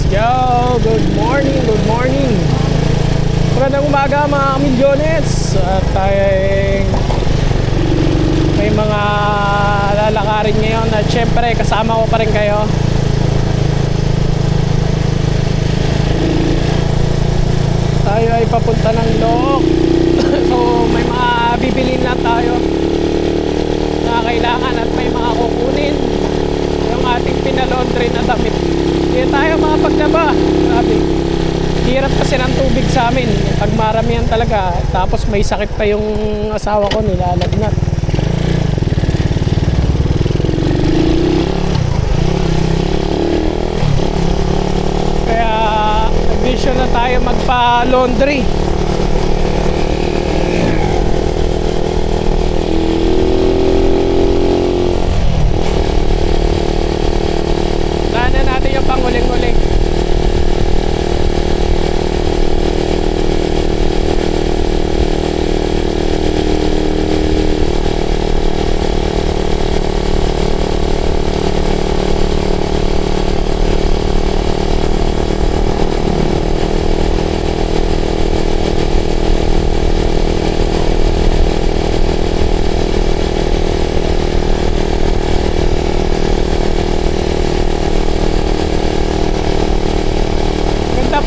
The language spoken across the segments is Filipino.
go! Good morning, good morning. Magandang umaga mga kamilyones. At tayo may mga lalakarin ngayon. At syempre kasama ko pa rin kayo. Tayo ay papunta ng Look. So may mga bibilin na tayo na kailangan at may mga kukunin. Yung ating pinalaundry na damit. Hindi tayo makapaglaba. Grabe. Hirap kasi ng tubig sa amin. Pag maramihan talaga. Tapos may sakit pa yung asawa ko, nilalagnat. Kaya nag-vision na tayo magpa-laundry. Daanan natin yung panguling-uling.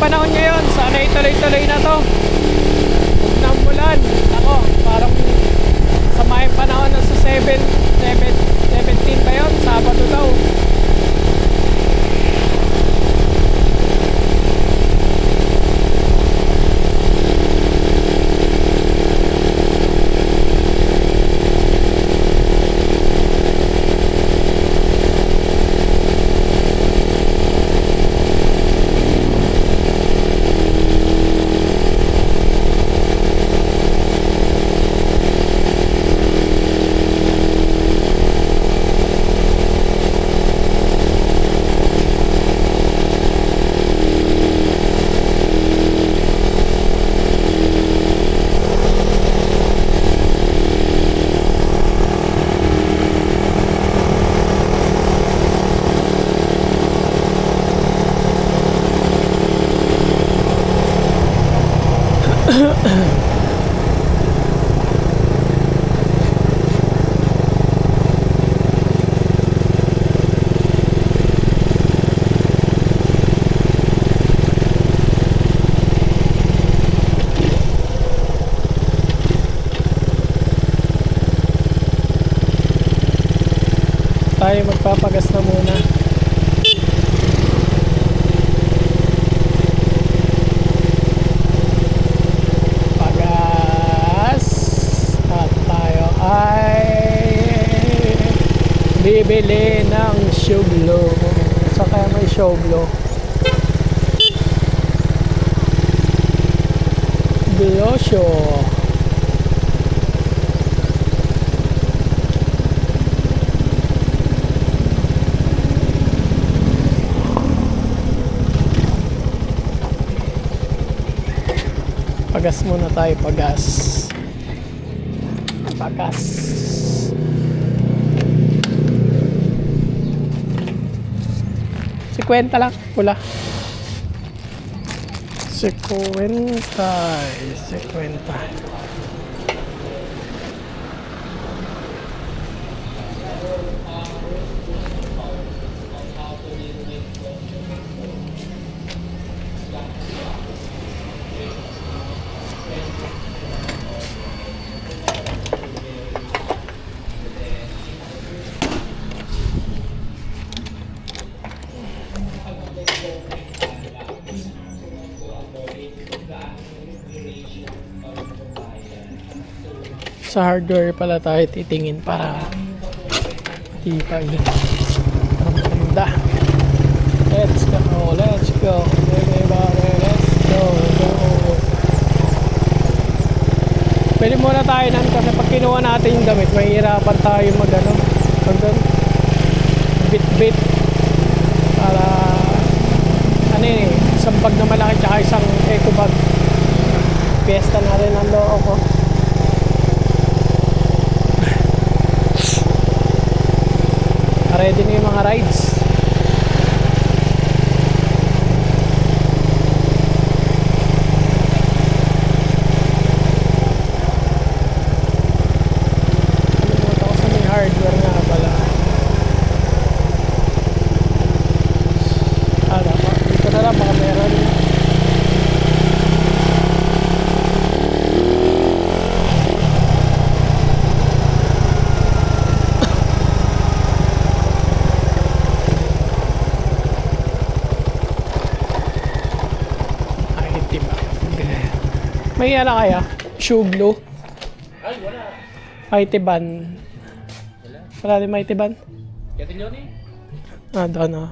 Panahon ngayon, sana ituloy-tuloy na to. Huwag na umulan. Ako, parang sa may panahon na sa 17 ba yun? Sabado daw. Tayo magpapagas na muna. Pagas. At tayo ay bibili ng shoblo. Saka may shoblo. Diosyo. Pagas muna tayo, pagas. Pagas. Sikwenta lang, pula. Sikwenta. Sa hardware pala tayo titingin para matibay, para maganda. Let's go everybody, let's go. Pwede muna tayo nan kasi pag kinuha natin yung damit mahihirapan tayo mag bit para isang bag na malaki tsaka isang eco bag. Fiesta na rin ang loo ko. Ready na yung mga rides. May ano kaya? Shoe glue? Ay, wala. Mighty Ban. Wala. Wala din Mighty Ban? Katilyon eh. Ah, doon ah.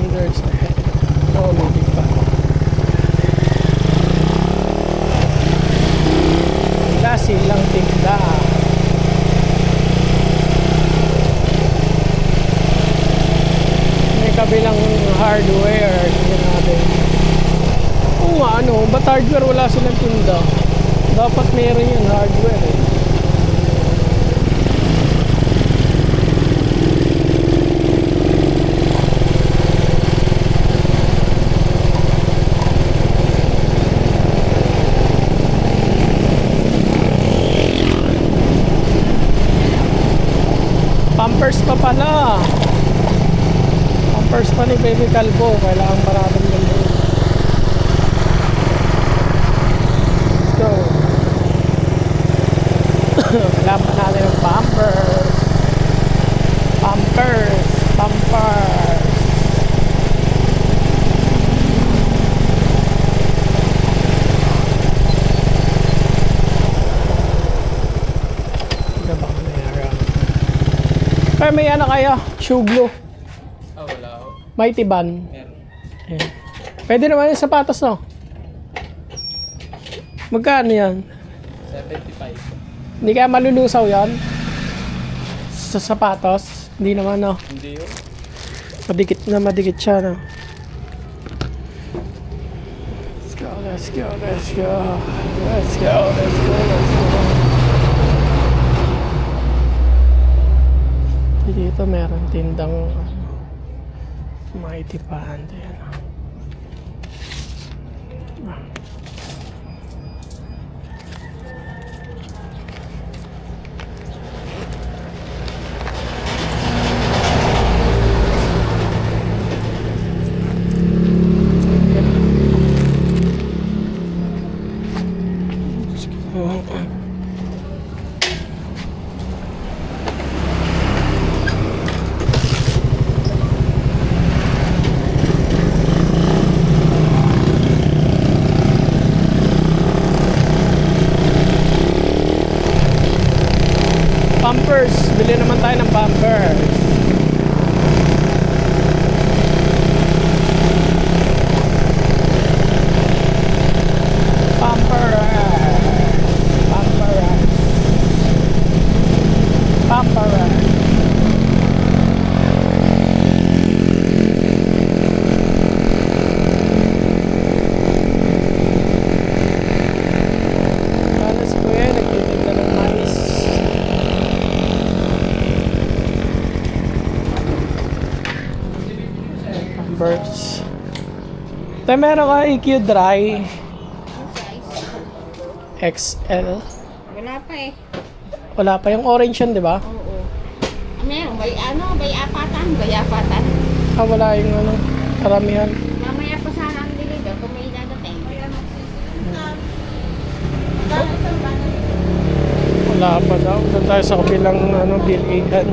Meters ahead. Oo, maybe pa. Wala silang tinda. May kabilang hardware. Tingnan natin. Oo nga, ano, ba't hardware wala silang tinda? Dapat meron yan hardware eh. Pampers pa pala. Pampers pa ni Baby Calvo. Kailangan maraming ganun. Let's go. Kailangan pa natin ng pampers. Pampers. Pampers. Ano ba meron? Pero may ano kayo? Shoe glue. Ah, wala ako. Mighty Ban. Meron. Ayan. Pwede naman yung sapatos, no? Magkano yan? 75. Hindi kaya malulusaw yan? Sa sapatos? Hindi naman, no? Hindi yun. Madikit siya, no? Let's go, let's go, let's go. Let's go, let's go, let's go. Dito meron tindang Mighty Ban. Ayan. Pampers. Bili naman tayo ng pampers. Pampers. Pampers. Pampers. Alas ko yan. Nagtitinda ng mais. Pampers. Tayo meron ka EQ Dry XL. Wala pa eh. Wala pa yung orange yan, di ba? Oo. Meron, bay apatan. Ah, wala yung ano, karamihan. Mamaya pa sana ang deliver kung may dadating. Wala pa daw. Doon tayo sa kabilang ano, bilihan.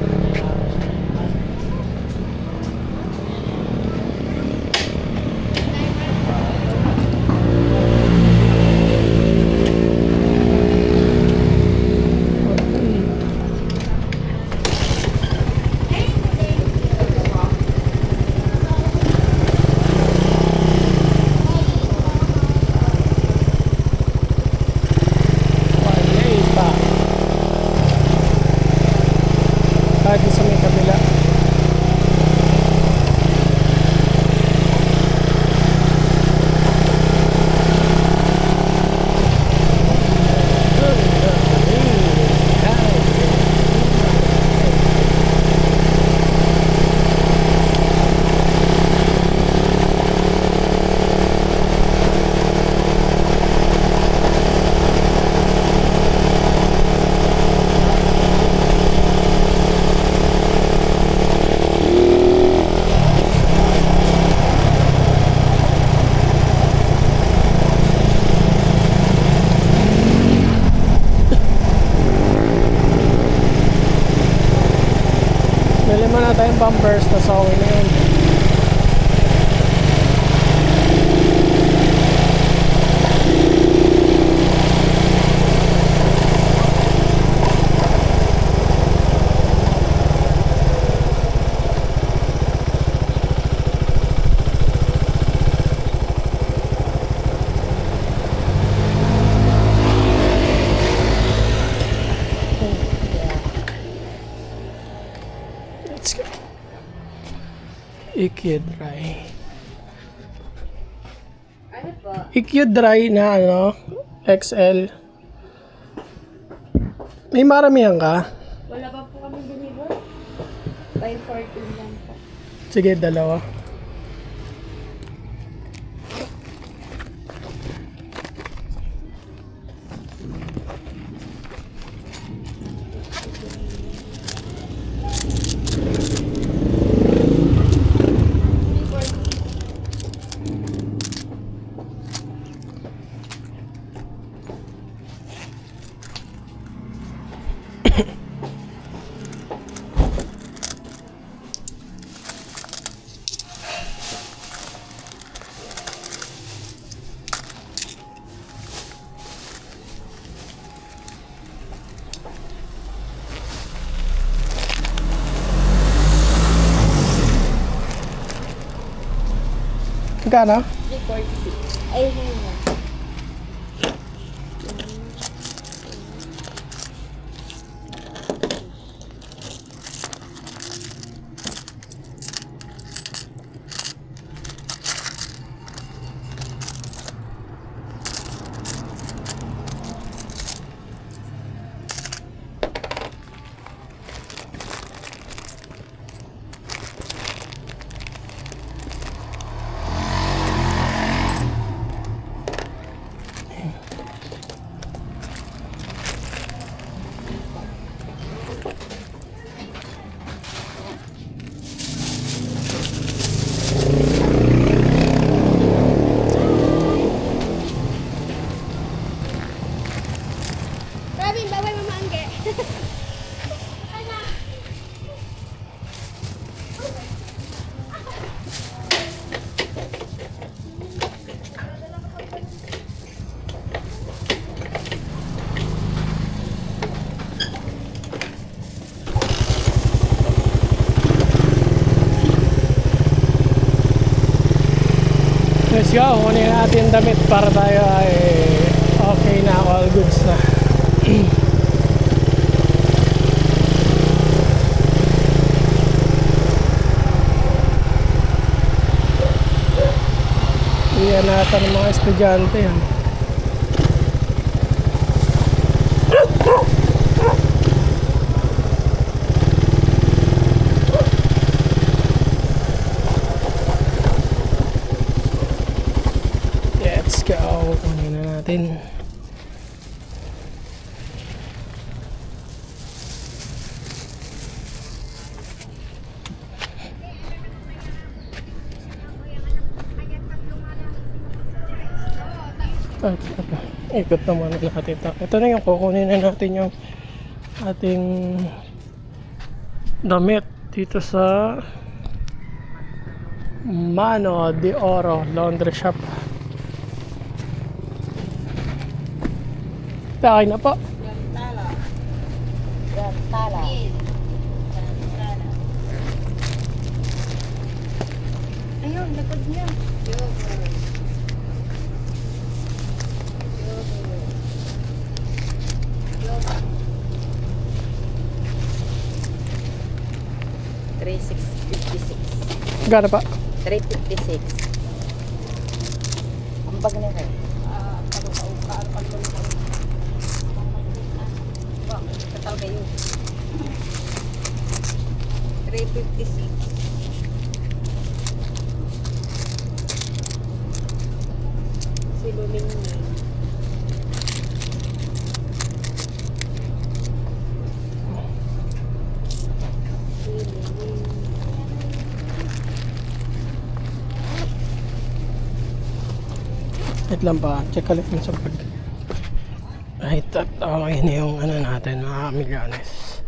cucumbers, tas okay na yun. Let's go. Ikyo dry. Ano po? Ikyo dry na ano, XL. May maramihan ka? Wala pa po kami deliver. 514 lang po. Sige, dalawa. Magkano? 346. Ay, yun na. Robin, bawal mamangge. Let's go, kunin natin damit para tayo ay okay na, all goods na. Iyan natin ng mga estudyante yan. Let's go, kunin na natin. Ikot naman natin ito. Ito na yung kukunin na natin yung ating damit dito sa Mano de Oro Laundry Shop. Takay na po. Tala. Ayun, likod niya. Yogurt. 356. Gana pa? 356. Ang bag na rin. Katal kayo. 356. Siluling niya. Wait lang pa, check ulit yung sa bag. Ay, okay na yung ano natin, mga milyones.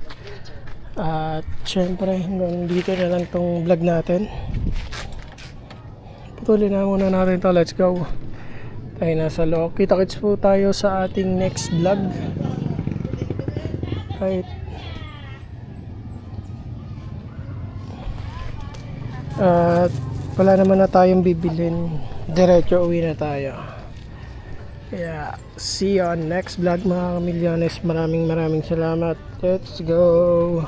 At syempre hanggang dito na lang tong vlog natin. Patuloy na muna natin to. Let's go. Tayo nasa loob. Kita-kits po tayo sa ating next vlog. Right. At wala naman na tayong bibilin. Diretso uwi na tayo. Kaya see you on next vlog mga kamilyones. Maraming salamat. Let's go.